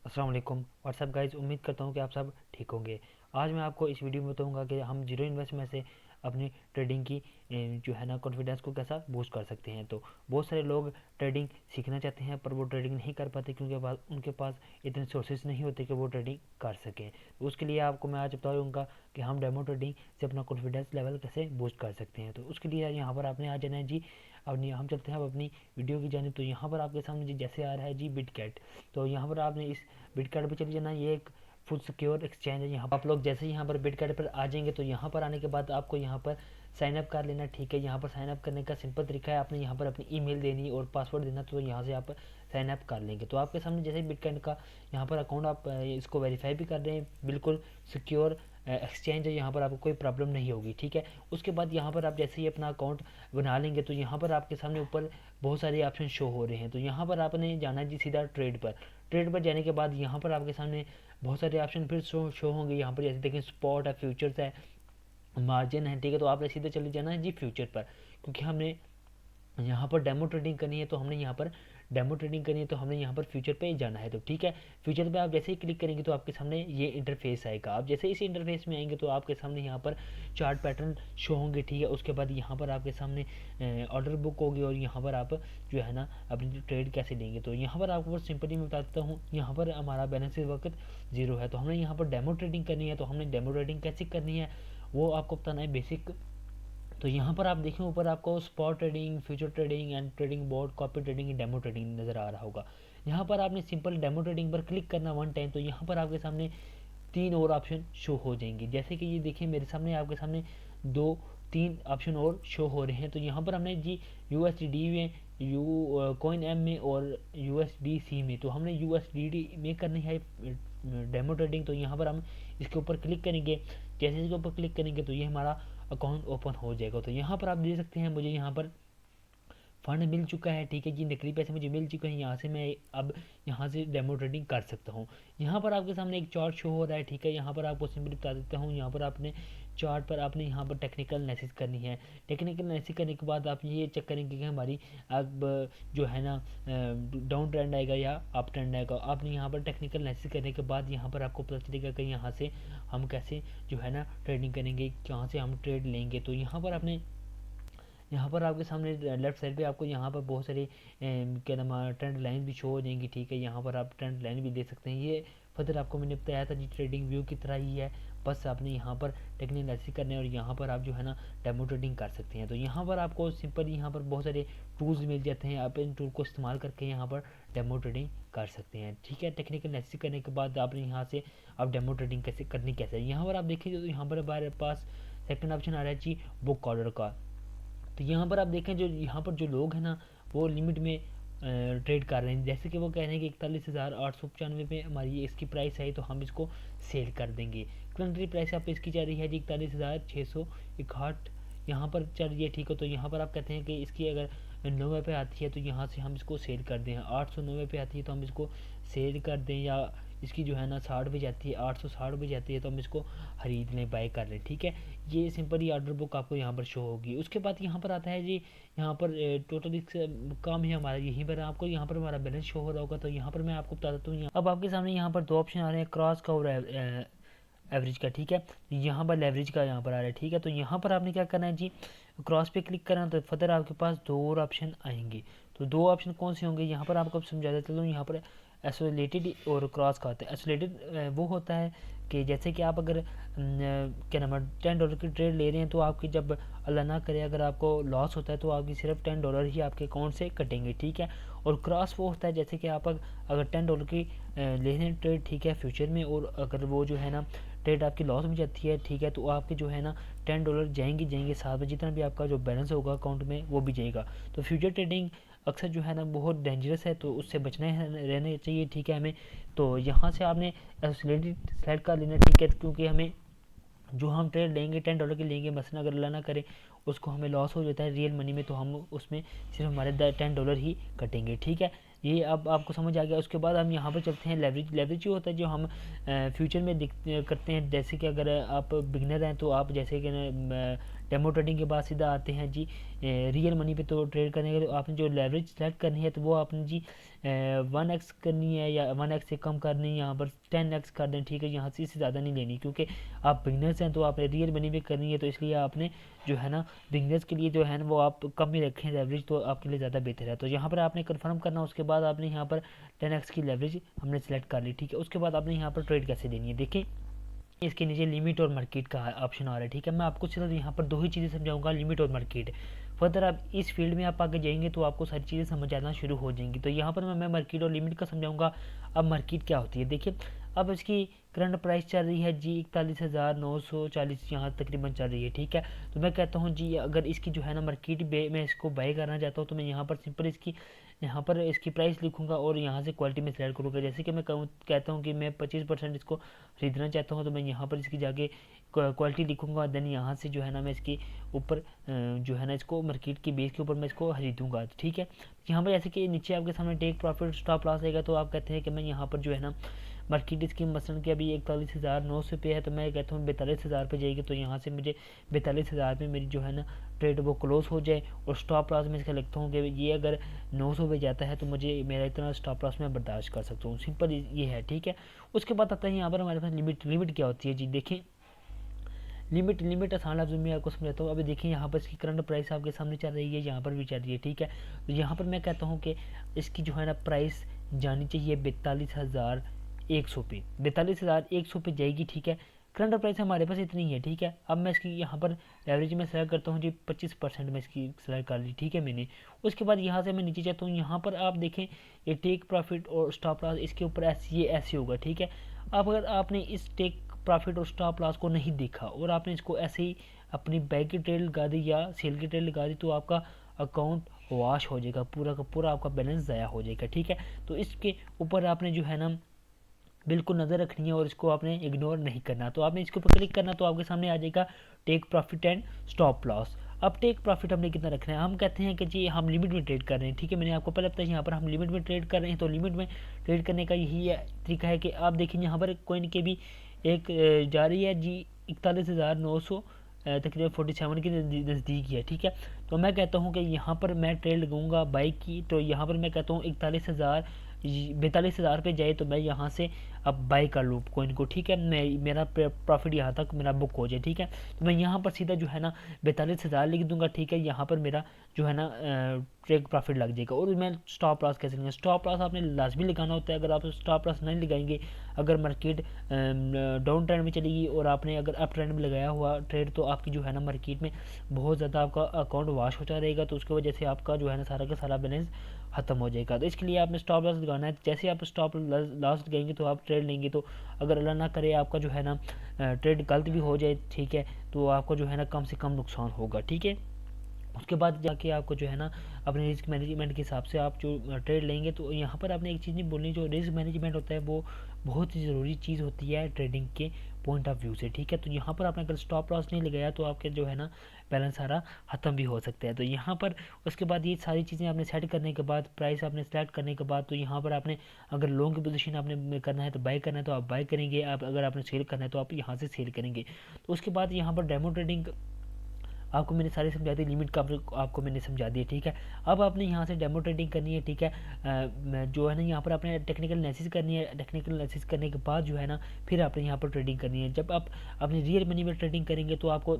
अस्सलाम वालेकुम what's up guys, उम्मीद करता हूँ कि आप सब ठीक होंगे। आज मैं आपको इस वीडियो में बताऊंगा कि हम जीरो इन्वेस्ट में से अपनी ट्रेडिंग की जो है ना कॉन्फिडेंस को कैसा बूस्ट कर सकते हैं। तो बहुत सारे लोग ट्रेडिंग सीखना चाहते हैं पर वो ट्रेडिंग नहीं कर पाते क्योंकि उनके पास इतने सोर्सेज नहीं होते कि वो ट्रेडिंग कर सकें। तो उसके लिए आपको मैं आज बताऊँगा कि हम डेमो ट्रेडिंग से अपना कॉन्फिडेंस लेवल कैसे बूस्ट कर सकते हैं। तो उसके लिए यहाँ पर आपने आ जाना है जी। अब हम चलते हैं अब अपनी वीडियो की जानिब। तो यहाँ पर आपके सामने जी जैसे आ रहा है जी बिटकैट। तो यहाँ पर आपने इस बिटकार्ड पे चले जाना। ये एक फुल सिक्योर एक्सचेंज है। यहाँ आप लोग जैसे ही यहाँ पर बिटकार्ड पर आ जाएंगे तो यहाँ पर आने के बाद आपको यहाँ पर साइन अप कर लेना। ठीक है, यहाँ पर साइन अप करने का सिंपल तरीका है, आपने यहाँ पर अपनी ईमेल देनी और पासवर्ड देना। तो यहाँ से आप साइन अप कर लेंगे तो आपके सामने जैसे बिटकॉइन का यहाँ पर अकाउंट आप इसको वेरीफाई भी कर रहे हैं, बिल्कुल सिक्योर एक्सचेंज है, यहाँ पर आपको कोई प्रॉब्लम नहीं होगी। ठीक है, उसके बाद यहाँ पर आप जैसे ही अपना अकाउंट बना लेंगे तो यहाँ पर आपके सामने ऊपर बहुत सारे ऑप्शन शो हो रहे हैं। तो यहाँ पर आपने जाना जी सीधा ट्रेड पर। ट्रेड पर जाने के बाद यहाँ पर आपके सामने बहुत सारे ऑप्शन फिर शो होंगे। यहाँ पर जैसे देखें स्पॉट है, फ्यूचर्स है, मार्जिन है। ठीक है, तो आपने सीधे चले जाना है जी फ्यूचर पर, क्योंकि हमने यहाँ पर डेमो ट्रेडिंग करनी है। तो हमने यहाँ पर डेमो ट्रेडिंग करनी है तो हमने यहाँ पर फ्यूचर पे ही जाना है। तो ठीक है, फ्यूचर पे आप जैसे ही क्लिक करेंगे तो आपके सामने ये इंटरफेस आएगा। आप जैसे इस इंटरफेस में आएंगे तो आपके सामने यहाँ पर चार्ट पैटर्न शो होंगे। ठीक है, उसके बाद यहाँ पर आपके सामने ऑर्डर बुक होगी और यहाँ पर आप जो है ना अपनी ट्रेड कैसे लेंगे। तो यहाँ पर आपको सिंपली मैं बता देता हूँ, यहाँ पर हमारा बैलेंस इस वक्त जीरो है। तो हमने यहाँ पर डेमो ट्रेडिंग करनी है। तो हमने डेमो ट्रेडिंग कैसे करनी है वो आपको बताना है बेसिक। तो यहाँ पर आप देखें ऊपर आपको spot trading, future trading and trading board, copy trading, demo trading नज़र आ रहा होगा। यहाँ पर आपने सिंपल डेमो ट्रेडिंग पर क्लिक करना वन टाइम। तो यहाँ पर आपके सामने तीन और ऑप्शन शो हो जाएंगे। जैसे कि ये देखिए मेरे सामने आपके सामने दो तीन ऑप्शन और शो हो रहे हैं। तो यहाँ पर हमने जी यूएसडी में, यू कॉइन एम में और यूएसडीसी में, तो हमने यूएसडीडी में करनी है डेमो ट्रेडिंग। तो यहाँ पर हम इसके ऊपर क्लिक करेंगे। जैसे इसके ऊपर क्लिक करेंगे तो ये हमारा अकाउंट ओपन हो जाएगा। तो यहाँ पर आप देख सकते हैं मुझे यहाँ पर फंड मिल चुका है। ठीक है जी, नकली पैसे मुझे मिल चुके हैं। यहाँ से मैं अब यहाँ से डेमो ट्रेडिंग कर सकता हूँ। यहाँ पर आपके सामने एक चार्ट शो हो रहा है। ठीक है, यहाँ पर आपको सिंपली बता देता हूँ, यहाँ पर आपने चार्ट पर आपने यहाँ पर टेक्निकल एनालिसिस करनी है। टेक्निकल एनालिसिस करने के बाद आप ये चेक करेंगे कि हमारी अब जो है ना डाउन ट्रेंड आएगा या अप ट्रेंड आएगा। आपने यहाँ पर टेक्निकल एनालिसिस करने के बाद यहाँ पर आपको पता चलेगा कि यहाँ से हम कैसे जो है ना ट्रेडिंग करेंगे, कहाँ से हम ट्रेड लेंगे। तो यहाँ पर आपके सामने लेफ्ट साइड पे आपको यहाँ पर बहुत सारी क्या नाम ट्रेंड लाइन भी शो हो जाएंगी। ठीक है, यहाँ पर आप ट्रेंड लाइन भी देख सकते हैं। ये फर्दर आपको मैंने बताया था जी ट्रेडिंग व्यू की तरह ही है, बस आपने यहाँ पर टेक्निकल एनालिसिस करने और यहाँ पर आप जो है ना डेमो ट्रेडिंग कर सकते हैं। तो यहाँ पर आपको सिंपल यहाँ पर बहुत सारे टूल्स मिल जाते हैं, आप इन टूल को इस्तेमाल करके यहाँ पर डेमो ट्रेडिंग कर सकते हैं। ठीक है, टेक्निकल एनालिसिस करने के बाद आपने यहाँ से आप डेमो ट्रेडिंग कैसे करनी कैसे है। यहाँ पर आप देखिए तो यहाँ पर हमारे पास सेकंड ऑप्शन आ रहा है जी बुक ऑर्डर का। तो यहाँ पर आप देखें जो यहाँ पर जो लोग हैं ना वो लिमिट में ट्रेड कर रहे हैं। जैसे कि वो कह रहे हैं कि 41,895 पे हमारी इसकी प्राइस है तो हम इसको सेल कर देंगे। करंटली प्राइस आप इसकी चल रही है जी 41,661 यहाँ पर चल रही है। ठीक है, तो यहाँ पर आप कहते हैं कि इसकी अगर 90 पे आती है तो यहाँ से हम इसको सेल कर दें। 890 पे आती है तो हम इसको सेल कर दें, या इसकी जो है ना 60 पे जाती है, 860 पे जाती है तो हम इसको खरीद लें, बाय कर लें। ठीक है, ये सिंपल ही ऑर्डर बुक आपको यहाँ पर शो होगी। उसके बाद यहाँ पर आता है जी यहाँ पर टोटल काम है हमारा, यहीं पर आपको यहाँ पर हमारा बैलेंस शो हो रहा होगा। तो यहाँ पर मैं आपको बता देता हूँ, अब आपके सामने यहाँ पर दो ऑप्शन आ रहे हैं, क्रॉस का और एवरेज का। ठीक है, यहाँ पर लेवरेज का यहाँ पर आ रहा है। ठीक है, तो यहाँ पर आपने क्या करना है जी क्रॉस पे क्लिक करना, तो फर्दर आपके पास दो और ऑप्शन आएंगे। तो दो ऑप्शन कौन से होंगे यहाँ पर आपको समझा देता हूँ। यहाँ पर आइसोलेटेड और क्रॉस का होता है। आइसोलेटेड वो होता है कि जैसे कि आप अगर क्या नाम है $10 की ट्रेड ले रहे हैं तो आपकी जब अल्लाह ना करे अगर आपको लॉस होता है तो आपकी सिर्फ $10 ही आपके अकाउंट से कटेंगे। ठीक है, और क्रॉस वो होता है जैसे कि आप अगर $10 की ले रहे हैं ट्रेड, ठीक है, फ्यूचर में, और अगर वो जो है ना ट्रेड आपकी लॉस में जाती है, ठीक है, तो आपके जो है ना $10 जाएंगे साथ में, जितना भी आपका जो बैलेंस होगा अकाउंट में वो भी जाएगा। तो फ्यूचर ट्रेडिंग अक्सर जो है ना बहुत डेंजरस है, तो उससे बचना है रहना चाहिए। ठीक है, हमें तो यहाँ से आपने सेलेक्ट कर लेना। ठीक है, क्योंकि हमें जो हम ट्रेड लेंगे $10 की लेंगे, मसलन अगर अल्लाह ना करे उसको हमें लॉस हो जाता है रियल मनी में, तो हम उसमें सिर्फ हमारे $10 ही कटेंगे। ठीक है, ये अब आपको समझ आ गया। उसके बाद हम यहाँ पर चलते हैं लेवरेज। लेवरेज जो होता है जो हम फ्यूचर में करते हैं, जैसे कि अगर आप बिगनर हैं तो आप जैसे कि डेमो ट्रेडिंग के बाद सीधा आते हैं जी रियल मनी पे। तो ट्रेड करने के लिए आपने जो लेवरेज सेलेक्ट करनी है तो वो आपने जी 1x करनी है या 1x से कम करनी है, यहाँ पर 10x कर दें, ठीक है। यहाँ से इससे ज़्यादा नहीं लेनी, क्योंकि आप बिगनर्स हैं तो आपने रियल मनी पे करनी है, तो इसलिए आपने जो है ना बिगनर्स के लिए जो है ना वो आप कम ही रखें लेवरेज, तो आपके लिए ज़्यादा बेहतर है। तो यहाँ पर आपने कन्फर्म करना, उसके बाद आपने यहाँ पर 10x की लेवरेज हमने सेलेक्ट कर ली, ठीक है। उसके बाद आपने यहाँ पर ट्रेड कैसे देनी है, देखिए इसके नीचे लिमिट और मार्केट का ऑप्शन आ रहा है, ठीक है। मैं आपको सिर्फ यहाँ पर दो ही चीज़ें समझाऊंगा, लिमिट और मार्केट। फर्दर आप इस फील्ड में आप आगे जाएंगे तो आपको सारी चीज़ें समझ आना शुरू हो जाएंगी। तो यहाँ पर मैं मार्केट और लिमिट का समझाऊंगा। अब मार्केट क्या होती है, देखिए अब इसकी करंट प्राइस चल रही है जी 41,940 यहाँ तकरीबन चल रही है, ठीक है। तो मैं कहता हूँ जी अगर इसकी जो है ना मार्केट मैं इसको बाय करना चाहता हूँ तो मैं यहाँ पर सिंपल यहाँ पर इसकी प्राइस लिखूंगा और यहाँ से क्वालिटी में सेलेक्ट करूँगा। जैसे कि मैं कहता हूँ कि मैं 25% इसको खरीदना चाहता हूँ, तो मैं यहाँ पर इसकी जाके क्वालिटी लिखूंगा, देन यहाँ से जो है ना मैं इसके ऊपर जो है ना इसको मार्केट की बेस के ऊपर मैं इसको खरीदूंगा, ठीक है। यहाँ पर जैसे कि नीचे आपके सामने टेक प्रॉफिट स्टॉप लॉस आएगा, तो आप कहते हैं कि मैं यहाँ पर जो है ना मार्केट इसकी मसलन कि अभी 41,900 पे है, तो मैं कहता हूँ 42,000 पे जाएगी, तो यहाँ से मुझे 42,000 पे मेरी जो है ना ट्रेड वो क्लोज हो जाए। और स्टॉप लॉस में इसका लिखता हूँ कि ये अगर 900 पे जाता है तो मुझे मेरा इतना स्टॉप लॉस मैं बर्दाश्त कर सकता हूँ, सिंपल ये है, ठीक है। उसके बाद आता है यहाँ पर हमारे पास लिमिट क्या होती है जी, देखें लिमिट आसान लफ्ज़ में आपको समझाता हूँ। अभी देखिए यहाँ पर इसकी करंट प्राइस आपके सामने चल रही है, यहाँ पर भी चल रही है, ठीक है। तो यहाँ पर मैं कहता हूँ कि इसकी जो है ना प्राइस जानी चाहिए 42,100 पे, 42,100 पे जाएगी, ठीक है। करंट प्राइस हमारे पास इतनी है, ठीक है। अब मैं इसकी यहाँ पर एवरेज में सेलेक्ट करता हूँ जी 25% में इसकी सेलेक्ट कर ली, ठीक है मैंने। उसके बाद यहाँ से मैं नीचे जाता हूँ, यहाँ पर आप देखें ये टेक प्रॉफिट और स्टॉप लॉस इसके ऊपर ऐसे होगा, ठीक है। अब अगर आपने इस टेक प्रॉफिट और स्टॉप लॉस को नहीं देखा और आपने इसको ऐसे ही अपनी बाई की ट्रेड लगा दी या सेल की ट्रेड लगा दी, तो आपका अकाउंट वॉश हो जाएगा, पूरा का पूरा आपका बैलेंस ज़ाया हो जाएगा, ठीक है। तो इसके ऊपर आपने जो है ना बिल्कुल नज़र रखनी है और इसको आपने इग्नोर नहीं करना। तो आपने इसके ऊपर क्लिक करना, तो आपके सामने आ जाएगा take profit and stop loss. अब टेक प्रॉफिट हमने कितना रखना है, हम कहते हैं कि जी हम लिमिट में ट्रेड कर रहे हैं, ठीक है। मैंने आपको पहले बताया यहाँ पर हम लिमिट में ट्रेड कर रहे हैं, तो लिमिट में ट्रेड करने का यही तरीका है कि आप देखें यहाँ पर कोइन के भी एक जा रही है जी 41,900 तकरीबन 47 के नज़दीक है, ठीक है। तो मैं कहता हूँ कि यहाँ पर मैं ट्रेड लगाऊंगा बाइक की, तो यहाँ पर मैं कहता हूँ 42,000 पे जाए तो मैं यहाँ से अब बाई कर लूँ कोइन को, ठीक है। मेरा प्रॉफिट यहाँ तक मेरा बुक हो जाए, ठीक है। तो मैं यहाँ पर सीधा जो है ना 42,000 लिख दूंगा, ठीक है। यहाँ पर मेरा जो है ना ट्रेड प्रॉफिट लग जाएगा। और मैं स्टॉप लॉस कैसे लूँगा, स्टॉप लॉस आपने लाजमी लगाना होता है। अगर आप स्टॉप लॉस नहीं लगाएंगे, अगर मार्केट डाउन ट्रेंड में चलेगी और आपने अगर अप ट्रेंड में लगाया हुआ ट्रेड, तो आपकी जो है ना मार्केट में बहुत ज़्यादा आपका अकाउंट वॉश होता रहेगा, तो उसकी वजह से आपका जो है ना सारा का सारा बैलेंस ख़त्म हो जाएगा। तो इसके लिए आपने स्टॉप लॉस लगाना है। जैसे आप स्टॉप लॉस लगाएंगे तो आप ट्रेड लेंगे, तो अगर अल्लाह ना करे आपका जो है ना ट्रेड गलत भी हो जाए, ठीक है, तो आपको जो है ना कम से कम नुकसान होगा, ठीक है। उसके बाद जाके आपको जो है ना अपने रिस्क मैनेजमेंट के हिसाब से आप जो ट्रेड लेंगे, तो यहाँ पर आपने एक चीज़ नहीं बोलनी, जो रिस्क मैनेजमेंट होता है वो बहुत ही ज़रूरी चीज़ होती है ट्रेडिंग के पॉइंट ऑफ व्यू से, ठीक है। तो यहाँ पर आपने अगर स्टॉप लॉस नहीं लगाया तो आपके जो है ना बैलेंस सारा ख़त्म भी हो सकता है। तो यहाँ पर उसके बाद ये सारी चीज़ें आपने सेट करने के बाद, प्राइस आपने सेलेक्ट करने के बाद, तो यहाँ पर आपने अगर लॉन्ग की पोजीशन आपने करना है तो बाय करना है तो आप बाय करेंगे, आप अगर आपने सेल करना है तो आप यहाँ से सेल करेंगे। तो उसके बाद यहाँ पर डेमो ट्रेडिंग आपको मैंने सारी समझा दी, लिमिट का आपको मैंने समझा दिया, ठीक है। अब आपने यहाँ से डेमो ट्रेडिंग करनी है, ठीक है। जो है ना यहाँ पर आपने टेक्निकल एनालिसिस करनी है, टेक्निकल एनालिसिस करने के बाद जो है ना फिर आपने यहाँ पर ट्रेडिंग करनी है। जब आप अपनी रियल मनी में ट्रेडिंग करेंगे तो आपको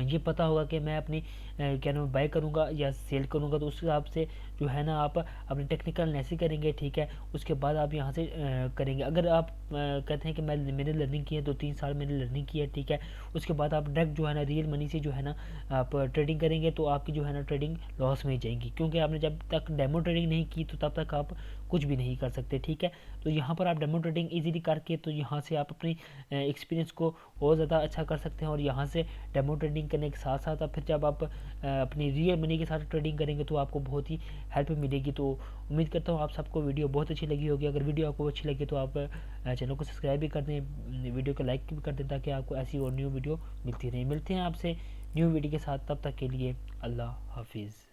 ये पता होगा कि मैं अपनी क्या नाम बाय करूँगा या सेल करूँगा, तो उस हिसाब से जो है ना आप अपनी टेक्निकल एनालिसिस करेंगे, ठीक है। उसके बाद आप यहाँ से करेंगे। अगर आप कहते हैं कि मैंने लर्निंग की है, तो 3 साल मैंने लर्निंग की है, ठीक है। उसके बाद आप डायरेक्ट जो है ना रियल मनी से जो है ना आप ट्रेडिंग करेंगे, तो आपकी जो है ना ट्रेडिंग लॉस में ही जाएंगी, क्योंकि आपने जब तक डेमो ट्रेडिंग नहीं की तो तब तक आप कुछ भी नहीं कर सकते, ठीक है। तो यहाँ पर आप डेमो ट्रेडिंग ईजीली करके, तो यहाँ से आप अपनी एक्सपीरियंस को और ज़्यादा अच्छा कर सकते हैं। और यहाँ से डेमो ट्रेडिंग करने के साथ साथ फिर जब आप अपनी रियल मनी के साथ ट्रेडिंग करेंगे तो आपको बहुत ही हेल्प मिलेगी। तो उम्मीद करता हूँ आप सबको वीडियो बहुत अच्छी लगी होगी। अगर वीडियो आपको अच्छी लगी तो आप चैनल को सब्सक्राइब भी कर दें, वीडियो को लाइक भी कर दें, ताकि आपको ऐसी और न्यू वीडियो मिलती रहे। मिलते हैं आपसे न्यू वीडियो के साथ, तब तक के लिए अल्लाह हाफिज़।